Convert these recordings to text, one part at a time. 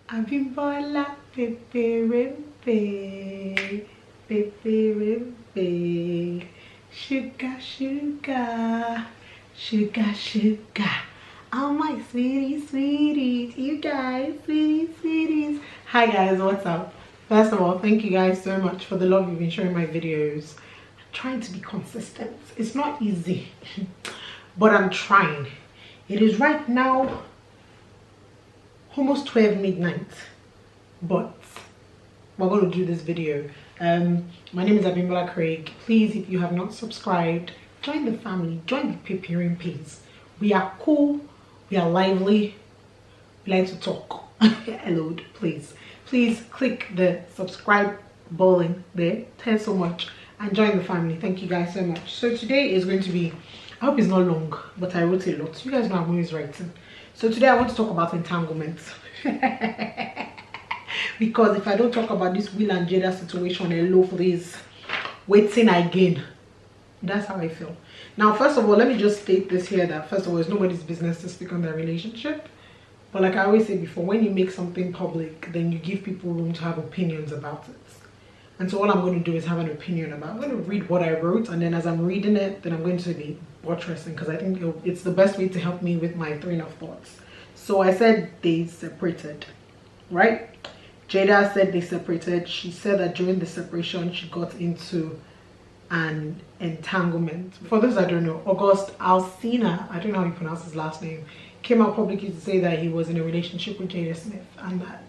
Abimbola, pepe, pepe, sugar, sugar, sugar, sugar. Oh my sweeties, you guys, sweeties. Hi guys, what's up? First of all, thank you guys so much for the love you've been showing my videos. I'm trying to be consistent. It's not easy, but I'm trying. It is right now almost 12 midnight, but we're going to do this video. My name is Bimbolacraig. Please, if you have not subscribed, join the family, join the preparing pace. We are cool, we are lively, we like to talk. Hello, please click the subscribe button there. Thanks so much and join the family. Thank you guys so much. So today is going to be, I hope it's not long, but I wrote a lot. You guys know I'm always writing. So today I want to talk about entanglement. Because if I don't talk about this Will and Jada situation, hello please, waiting again. That's how I feel. Now, first of all, let me just state this here that first of all, it's nobody's business to speak on their relationship. But like I always say before, when you make something public, then you give people room to have opinions about it. And so all I'm going to do is have an opinion about. I'm going to read what I wrote, and then as I'm reading it, then I'm going to be buttressing because I think it's the best way to help me with my train of thoughts. So I said they separated, right? Jada said they separated. She said that during the separation, she got into an entanglement. For those that don't know, August BUHAHA, I don't know how you pronounce his last name, came out publicly to say that he was in a relationship with Jada Smith and that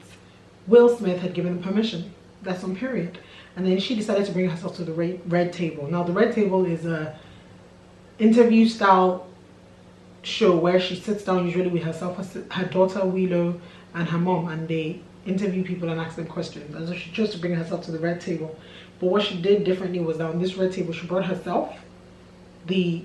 Will Smith had given him permission. That's on period. And then she decided to bring herself to the red table. Now the red table is a interview style show where she sits down usually with herself, her daughter Willow, and her mom, and they interview people and ask them questions. And so she chose to bring herself to the red table. But what she did differently was that on this red table she brought herself, the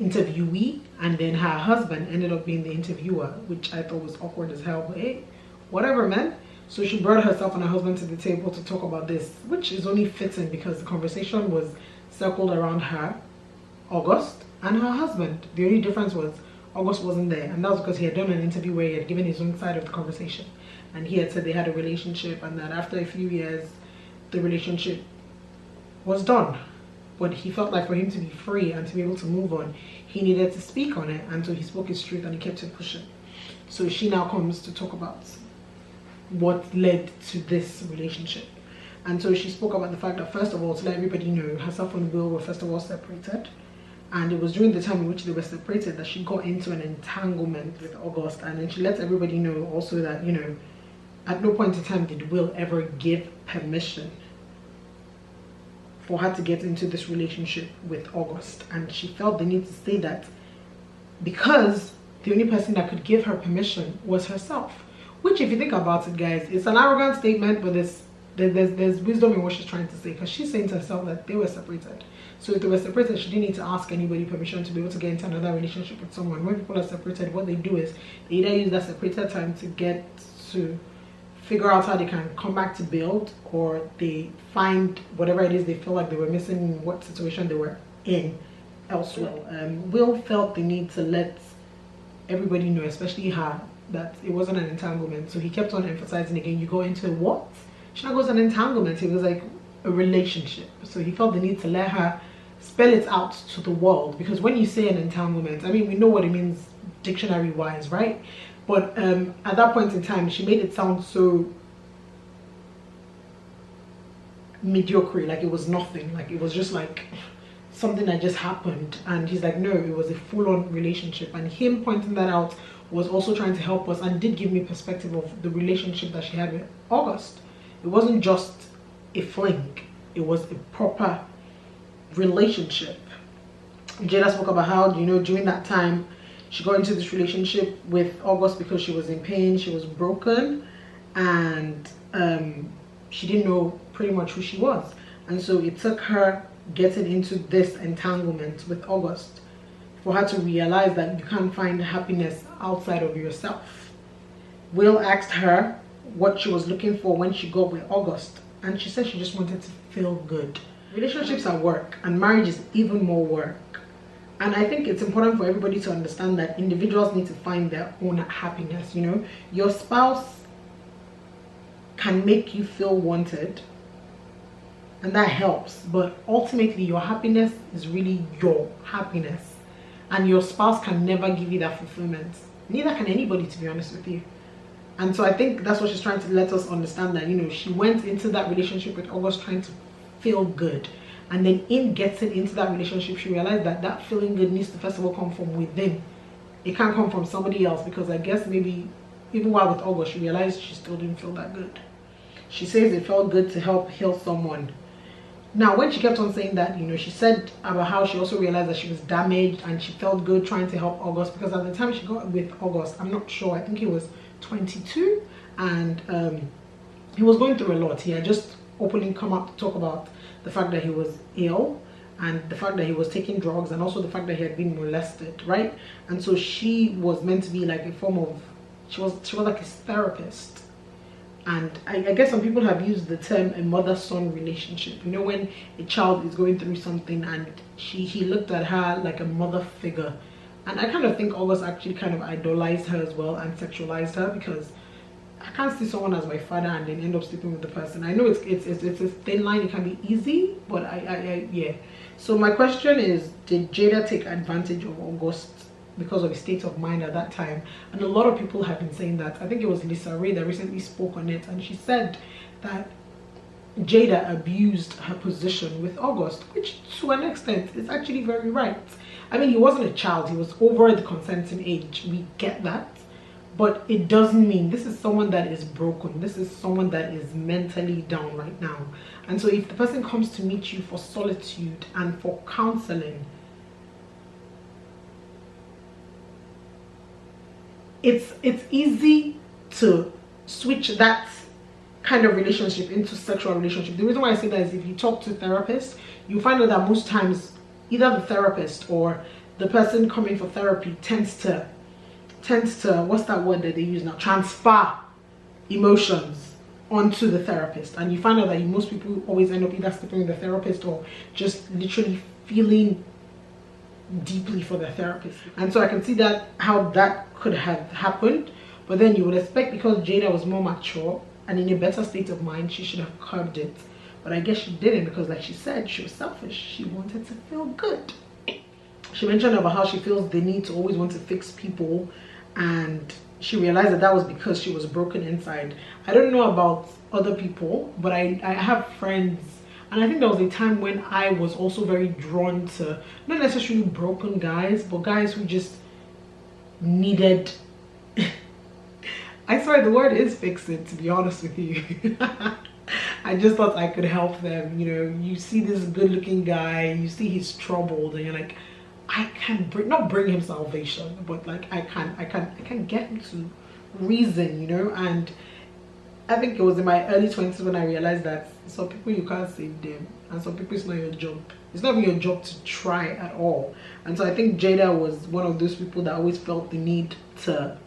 interviewee, and then her husband ended up being the interviewer, which I thought was awkward as hell, but hey, whatever, man. So she brought herself and her husband to the table to talk about this, which is only fitting because the conversation was circled around her, August, and her husband. The only difference was August wasn't there, and that was because he had done an interview where he had given his own side of the conversation, and he had said they had a relationship and that after a few years the relationship was done. But he felt like for him to be free and to be able to move on, he needed to speak on it, and so he spoke his truth and he kept it pushing. So she now comes to talk about what led to this relationship. And so she spoke about the fact that, first of all, to let everybody know, herself and Will were first of all separated, and it was during the time in which they were separated that she got into an entanglement with August. And then she let everybody know also that, you know, at no point in time did Will ever give permission for her to get into this relationship with August, and she felt the need to say that because the only person that could give her permission was herself. Which, if you think about it, guys, it's an arrogant statement, but there's wisdom in what she's trying to say, because she's saying to herself that they were separated. So if they were separated, she didn't need to ask anybody permission to be able to get into another relationship with someone. When people are separated, what they do is they either use that separated time to get to figure out how they can come back to build, or they find whatever it is they feel like they were missing in what situation they were in elsewhere. Will felt the need to let everybody know, especially her, that it wasn't an entanglement. So he kept on emphasizing again, you go into what? She not goes an entanglement, it was like a relationship. So he felt the need to let her spell it out to the world, because when you say an entanglement, I mean, we know what it means dictionary wise, right? But at that point in time, she made it sound so mediocre, like it was nothing, like it was just like something that just happened. And he's like, no, it was a full-on relationship. And him pointing that out was also trying to help us and did give me perspective of the relationship that she had with August. It wasn't just a fling, it was a proper relationship. Jada spoke about how, you know, during that time she got into this relationship with August because she was in pain, she was broken, and she didn't know pretty much who she was. And so it took her getting into this entanglement with August for her to realize that you can't find happiness outside of yourself. Will asked her what she was looking for when she got with August, and she said she just wanted to feel good. Relationships are work, and marriage is even more work. And I think it's important for everybody to understand that individuals need to find their own happiness. You know, your spouse can make you feel wanted, and that helps, but ultimately your happiness is really your happiness, and your spouse can never give you that fulfillment. Neither can anybody, to be honest with you. And so I think that's what she's trying to let us understand, that, you know, she went into that relationship with August trying to feel good, and then in getting into that relationship she realized that that feeling good needs to first of all come from within. It can't come from somebody else, because I guess maybe even while with August she realized she still didn't feel that good. She says it felt good to help heal someone. Now, when she kept on saying that, you know, she said about how she also realized that she was damaged and she felt good trying to help August, because at the time she got with August, I'm not sure, I think he was 22, and he was going through a lot. He had just openly come out to talk about the fact that he was ill, and the fact that he was taking drugs, and also the fact that he had been molested, right? And so she was meant to be like a form of, she was like his therapist. And I guess some people have used the term a mother-son relationship. You know, when a child is going through something and he looked at her like a mother figure. And I kind of think August actually kind of idolized her as well and sexualized her, because I can't see someone as my father and then end up sleeping with the person. I know it's a thin line, it can be easy, but yeah. So my question is, did Jada take advantage of August because of his state of mind at that time? And a lot of people have been saying that. I think it was Lisa Ray that recently spoke on it, and she said that Jada abused her position with August, which to an extent is actually very right. I mean, he wasn't a child, he was over the consenting age, we get that, but it doesn't mean, this is someone that is broken, this is someone that is mentally down right now. And so if the person comes to meet you for solitude and for counseling, it's easy to switch that kind of relationship into sexual relationship. The reason why I say that is, if you talk to therapists, you find out that most times either the therapist or the person coming for therapy tends to what's that word that they use now, transfer emotions onto the therapist. And you find out that most people always end up either sleeping with the therapist or just literally feeling deeply for the therapist. And so I can see that how that could have happened, but then you would expect, because Jada was more mature and in a better state of mind, she should have curbed it. But I guess she didn't, because like she said, she was selfish. She wanted to feel good. She mentioned about how she feels the need to always want to fix people, and she realized that that was because she was broken inside. I don't know about other people, but I have friends, and I think there was a time when I was also very drawn to not necessarily broken guys, but guys who just needed I swear the word is fix it, to be honest with you. I just thought I could help them. You know, you see this good looking guy, you see he's troubled, and you're like, I can not bring him salvation, but like I can get him to reason, you know. And I think it was in my early 20s when I realized that some people you can't save them, and some people it's not your job. It's not even your job to try at all. And so I think Jada was one of those people that always felt the need to,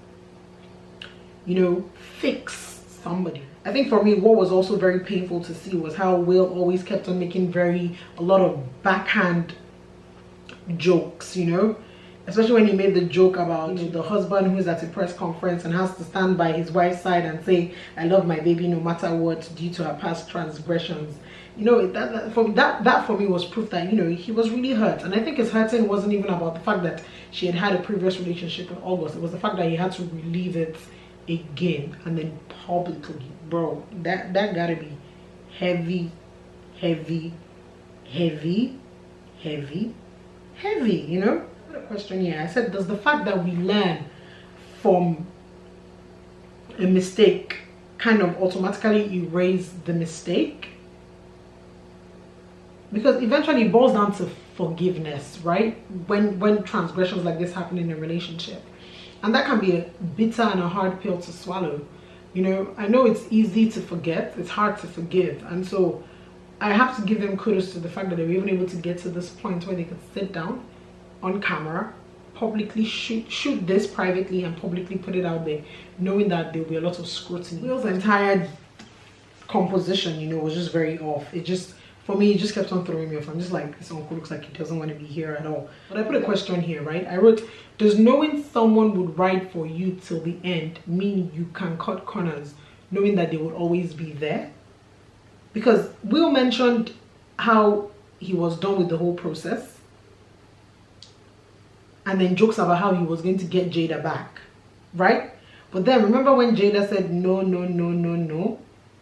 you know, fix somebody. I think for me, what was also very painful to see was how Will always kept on making a lot of backhand jokes, you know, especially when he made the joke about, you know, the husband who's at a press conference and has to stand by his wife's side and say, I love my baby no matter what, due to her past transgressions. You know, that for me was proof that, you know, he was really hurt. And I think his hurting wasn't even about the fact that she had a previous relationship with August. It was the fact that he had to relive it again, and then publicly. Bro, that gotta be heavy, you know. I put a question here. I said, does the fact that we learn from a mistake kind of automatically erase the mistake? Because eventually it boils down to forgiveness, right? When transgressions like this happen in a relationship. And that can be a bitter and a hard pill to swallow. You know, I know it's easy to forget, it's hard to forgive. And so I have to give them kudos to the fact that they were even able to get to this point where they could sit down on camera, publicly shoot this privately and publicly put it out there, knowing that there will be a lot of scrutiny. Will's entire composition, you know, was just very off. It just, for me, it just kept on throwing me off. I'm just like, this uncle looks like he doesn't want to be here at all. But I put a question here, right? I wrote, does knowing someone would ride for you till the end mean you can cut corners? knowing that they would always be there. Because Will mentioned how he was done with the whole process, and then jokes about how he was going to get Jada back, right? But then remember when Jada said no, no, no, no, no,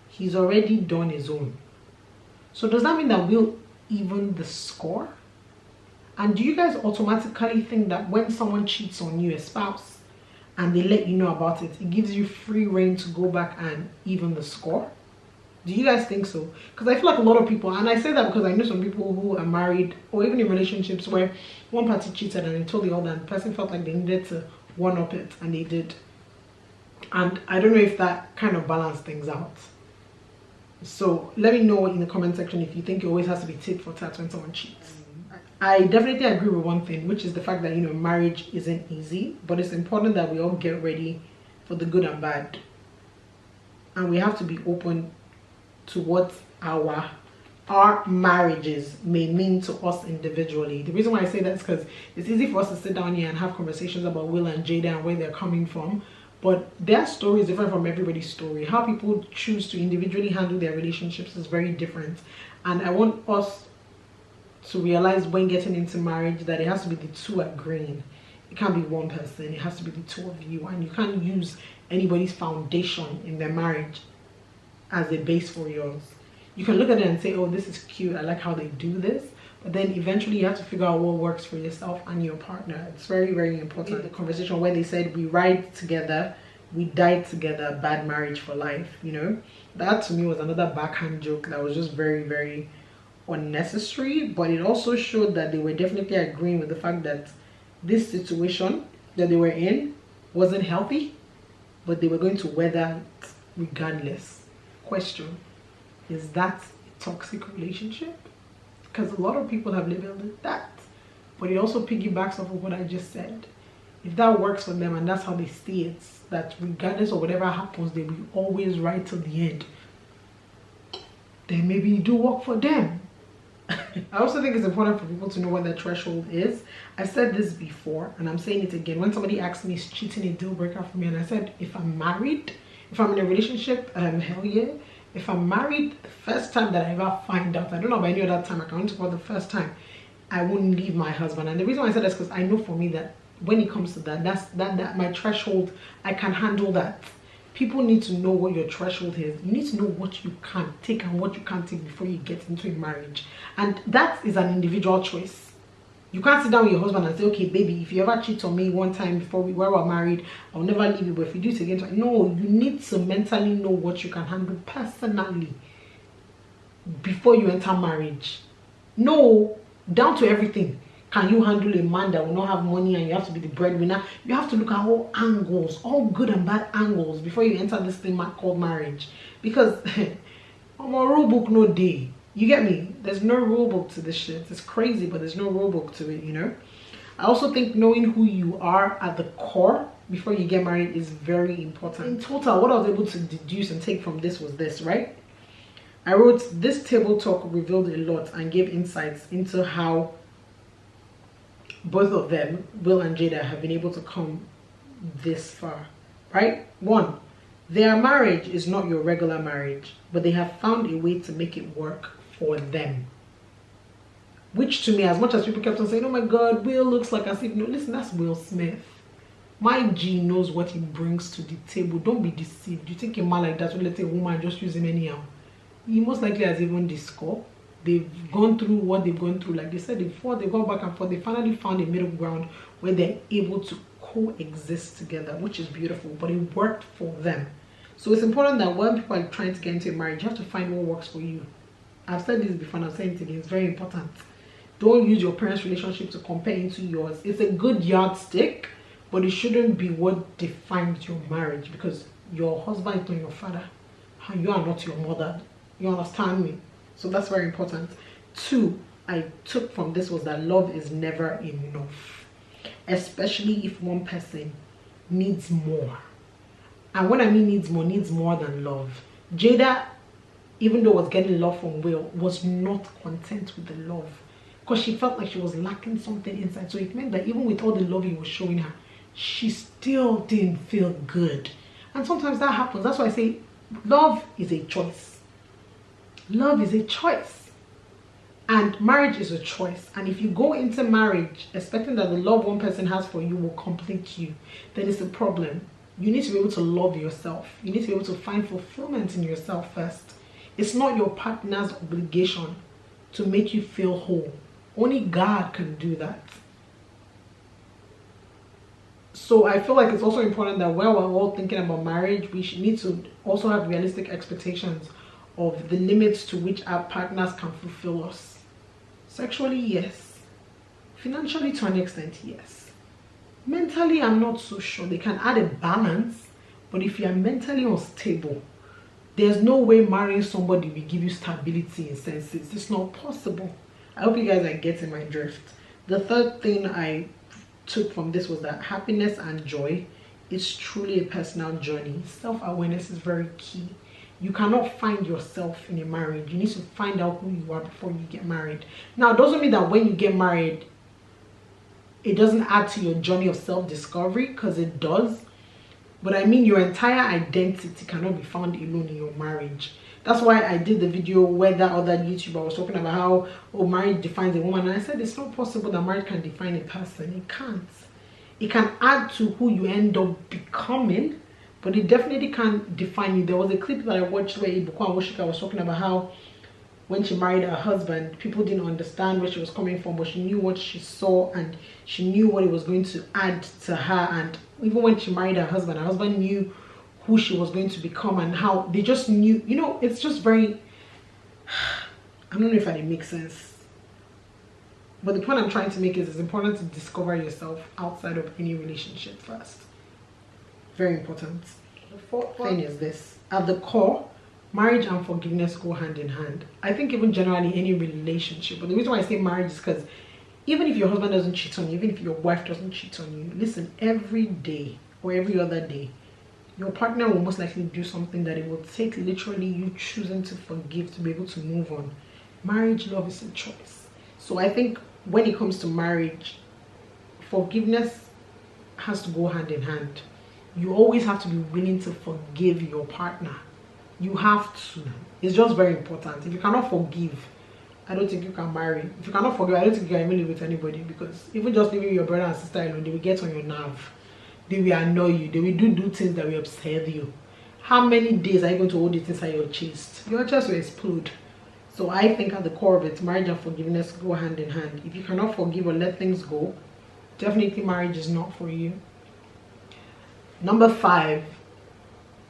he's already done his own. So does that mean that Will even the score? And do you guys automatically think that when someone cheats on you, a spouse, and they let you know about it, it gives you free reign to go back and even the score? Do you guys think so? Because I feel like a lot of people, and I say that because I know some people who are married or even in relationships where one party cheated and they told the other, and the person felt like they needed to one up it, and they did. And I don't know if that kind of balanced things out. So let me know in the comment section if you think it always has to be tit for tat when someone cheats. I definitely agree with one thing, which is the fact that, you know, marriage isn't easy, but it's important that we all get ready for the good and bad. And we have to be open to what our marriages may mean to us individually. The reason why I say that is because it's easy for us to sit down here and have conversations about Will and Jada and where they're coming from, but their story is different from everybody's story. How people choose to individually handle their relationships is very different. And I want us to realize when getting into marriage that it has to be the two agreeing. It can't be one person, it has to be the two of you, and you can't use anybody's foundation in their marriage as a base for yours. You can look at it and say, oh, this is cute, I like how they do this, but then eventually you have to figure out what works for yourself and your partner. It's very, very important. The conversation where they said we ride together, we die together, bad marriage for life, you know, that to me was another backhand joke that was just very, very unnecessary. But it also showed that they were definitely agreeing with the fact that this situation that they were in wasn't healthy, but they were going to weather it regardless. Question: is that a toxic relationship? Because a lot of people have labeled it that, but it also piggybacks off of what I just said. If that works for them and that's how they see it, that regardless of whatever happens, they will always ride till the end, then maybe it do work for them. I also think it's important for people to know what their threshold is. I've said this before and I'm saying it again. When somebody asked me, is cheating a deal breaker for me? And I said, if I'm married, if I'm in a relationship, hell yeah. If I'm married, the first time that I ever find out, I don't know about any other time, I can only talk about the first time, I wouldn't leave my husband. And the reason why I said that's because I know for me that when it comes to that, that's my threshold. I can handle that. People need to know what your threshold is. You need to know what you can take and what you can't take before you get into a marriage. And that is an individual choice. You can't sit down with your husband and say, okay, baby, if you ever cheat on me one time before we were married, I'll never leave you. But if you do it again, no, you need to mentally know what you can handle personally before you enter marriage. No, down to everything. Can you handle a man that will not have money and you have to be the breadwinner? You have to look at all angles, all good and bad angles before you enter this thing called marriage. Because I'm a rule book no day. You get me? There's no rule book to this shit. It's crazy, but there's no rule book to it, you know? I also think knowing who you are at the core before you get married is very important. In total, what I was able to deduce and take from this was this, right? I wrote, this table talk revealed a lot and gave insights into how both of them, Will and Jada, have been able to come this far, right? 1, their marriage is not your regular marriage, but they have found a way to make it work for them. Which to me, as much as people kept on saying, oh my God, Will looks like as if, no, listen, that's Will Smith. My G knows what he brings to the table. Don't be deceived. You think a man like that will let a woman just use him anyhow? He most likely has even the score. They've gone through what they've gone through. Like they said before, they've gone back and forth. They finally found a middle ground where they're able to coexist together, which is beautiful, but it worked for them. So it's important that when people are trying to get into a marriage, you have to find what works for you. I've said this before and I'm saying it again. It's very important. Don't use your parents' relationship to compare into yours. It's a good yardstick, but it shouldn't be what defines your marriage, because your husband is not your father and you are not your mother. You understand me? So that's very important. 2, I took from this was that love is never enough, especially if one person needs more. And when I mean needs more than love. Jada, even though was getting love from Will, was not content with the love because she felt like she was lacking something inside. So it meant that even with all the love he was showing her, she still didn't feel good. And sometimes that happens. That's why I say Love is a choice. Love is a choice. And marriage is a choice. And if you go into marriage expecting that the love one person has for you will complete you, then it's a problem. You need to be able to love yourself. You need to be able to find fulfillment in yourself first. It's not your partner's obligation to make you feel whole. Only God can do that. So I feel like it's also important that while we're all thinking about marriage, we should need to also have realistic expectations of the limits to which our partners can fulfill us. Sexually, yes. Financially, to an extent, yes. Mentally, I'm not so sure. They can add a balance, but if you are mentally unstable, there's no way marrying somebody will give you stability in senses. It's not possible. I hope you guys are getting my drift. The third thing I took from this was that happiness and joy is truly a personal journey. Self-awareness is very key. You cannot find yourself in a marriage. You need to find out who you are before you get married. Now, it doesn't mean that when you get married, it doesn't add to your journey of self-discovery, because it does. But I mean, your entire identity cannot be found alone in your marriage. That's why I did the video where that other YouTuber was talking about how, oh, marriage defines a woman. And I said it's not possible that marriage can define a person. It can't. It can add to who you end up becoming, but it definitely can't define you. There was a clip that I watched where Abimbola was talking about how when she married her husband, people didn't understand where she was coming from, but she knew what she saw and she knew what it was going to add to her. And even when she married her husband knew who she was going to become and how they just knew. You know, it's just very, I don't know if that makes sense, but the point I'm trying to make is it's important to discover yourself outside of any relationship first. Very important. The fourth thing is this: at the core, marriage and forgiveness go hand in hand. I think even generally any relationship, but the reason why I say marriage is because even if your husband doesn't cheat on you, even if your wife doesn't cheat on you, listen, every day or every other day, your partner will most likely do something that it will take literally you choosing to forgive to be able to move on. Marriage, love is a choice. So I think when it comes to marriage, forgiveness has to go hand in hand. You always have to be willing to forgive your partner. You have to. It's just very important. If you cannot forgive, I don't think you can marry. If you cannot forgive, I don't think you can even live with anybody, because even just leaving your brother and sister alone, they will get on your nerve. They will annoy you. They will do things that will upset you. How many days are you going to hold it inside your chest? Your chest will explode. So I think at the core of it, marriage and forgiveness go hand in hand. If you cannot forgive or let things go, definitely marriage is not for you. Number 5,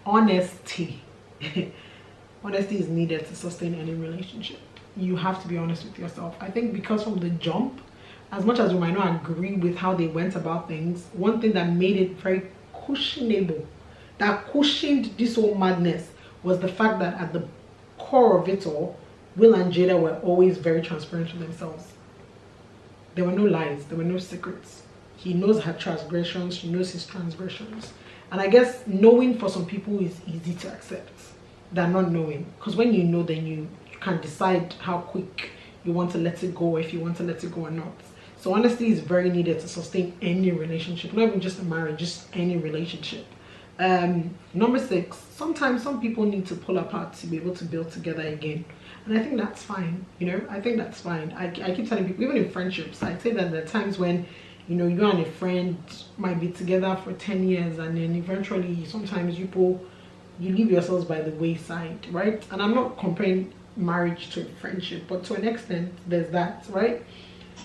honesty. Honesty is needed to sustain any relationship. You have to be honest with yourself. I think because from the jump, as much as you might not agree with how they went about things, one thing that made it very cushionable, that cushioned this whole madness, was the fact that at the core of it all, Will and Jada were always very transparent to themselves. There were no lies, there were no secrets. He knows her transgressions, she knows his transgressions. And I guess knowing for some people is easy to accept than not knowing. Because when you know, then you can decide how quick you want to let it go, if you want to let it go or not. So honesty is very needed to sustain any relationship, not even just a marriage, just any relationship. Number 6, sometimes some people need to pull apart to be able to build together again. And I think that's fine, you know, I think that's fine. I keep telling people, even in friendships, I say that there are times when, you know, you and a friend might be together for 10 years and then eventually sometimes you leave yourselves by the wayside, right? And I'm not comparing marriage to a friendship, but to an extent there's that, right?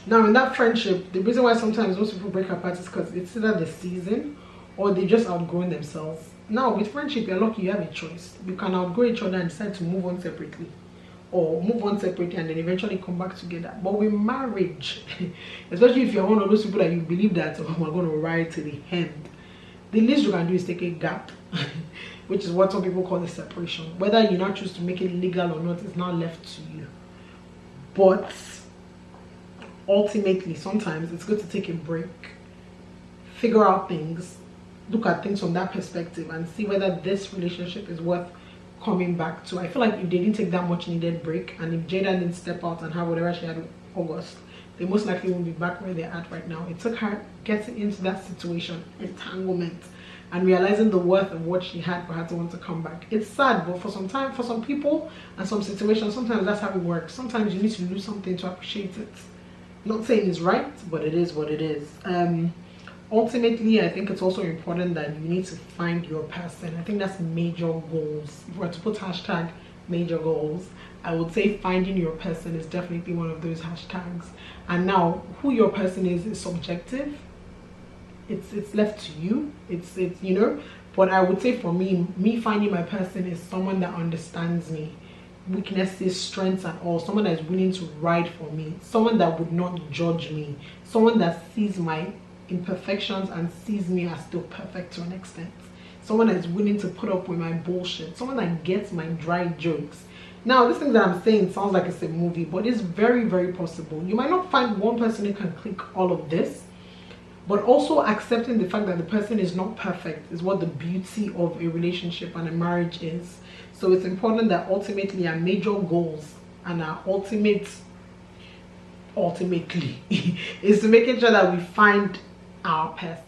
Now in that friendship, the reason why sometimes most people break apart is because it's either the season or they just outgrown themselves. Now with friendship, you're lucky you have a choice. You can outgrow each other and decide to move on separately, or move on separately and then eventually come back together. But with marriage, especially if you're one of those people that you believe that, oh, we're going to ride to the end, the least you can do is take a gap, which is what some people call a separation. Whether you not choose to make it legal or not is not left to you. But ultimately, sometimes it's good to take a break, figure out things, look at things from that perspective and see whether this relationship is worth coming back to. I feel like if they didn't take that much needed break, and if Jada didn't step out and have whatever she had with August, they most likely won't be back where they're at right now. It took her getting into that situation, entanglement, and realizing the worth of what she had for her to want to come back. It's sad, but for some people and some situations, sometimes that's how it works. Sometimes you need to lose something to appreciate it. Not saying it's right, but it is what it is. Ultimately, I think it's also important that you need to find your person. I think that's major goals. If we were to put hashtag major goals, I would say finding your person is definitely one of those hashtags. And now, who your person is subjective. It's left to you. It's you know. But I would say for me finding my person is someone that understands me, weaknesses, strengths, and all. Someone that is willing to ride for me. Someone that would not judge me. Someone that sees my imperfections and sees me as still perfect to an extent. Someone that is willing to put up with my bullshit. Someone that gets my dry jokes. Now, this thing that I'm saying sounds like it's a movie, but it's very, very possible. You might not find one person who can click all of this, but also accepting the fact that the person is not perfect is what the beauty of a relationship and a marriage is. So it's important that ultimately our major goals and our ultimately is to making sure that we find our person.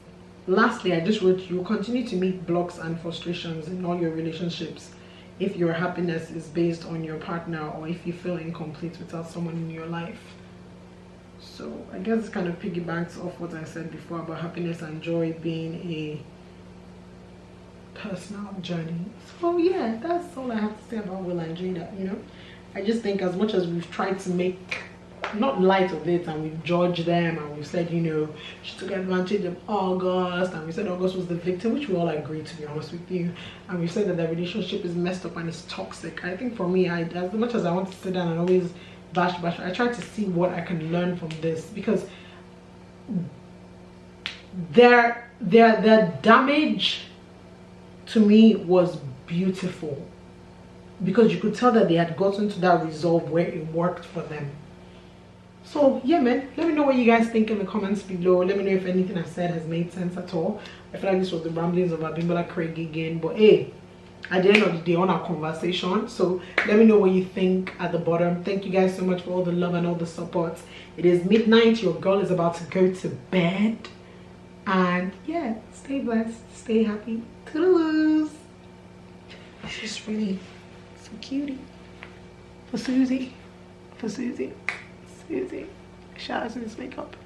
Lastly, I just wrote, you continue to meet blocks and frustrations in all your relationships if your happiness is based on your partner, or if you feel incomplete without someone in your life. So I guess it kind of piggybacks off what I said before about happiness and joy being a personal journey. So yeah, that's all I have to say about Will and Jada. You know, I just think as much as we've tried to make not light of it and we've judged them and we've said, you know, she took advantage of August, and we said August was the victim, which we all agree, to be honest with you, and we said that their relationship is messed up and it's toxic. I think for me, as much as I want to sit down and always bash, I try to see what I can learn from this, because their damage to me was beautiful, because you could tell that they had gotten to that resolve where it worked for them. So yeah, man, let me know what you guys think in the comments below. Let me know if anything I said has made sense at all. I feel like this was the ramblings of Abimbola again, but hey, at the end of the day, on our conversation. So let me know what you think at the bottom. Thank you guys so much for all the love and all the support. It is midnight, your girl is about to go to bed, and yeah, stay blessed, stay happy. Toodaloos. This is really so cutie for Susie. Susie, shout out to this makeup.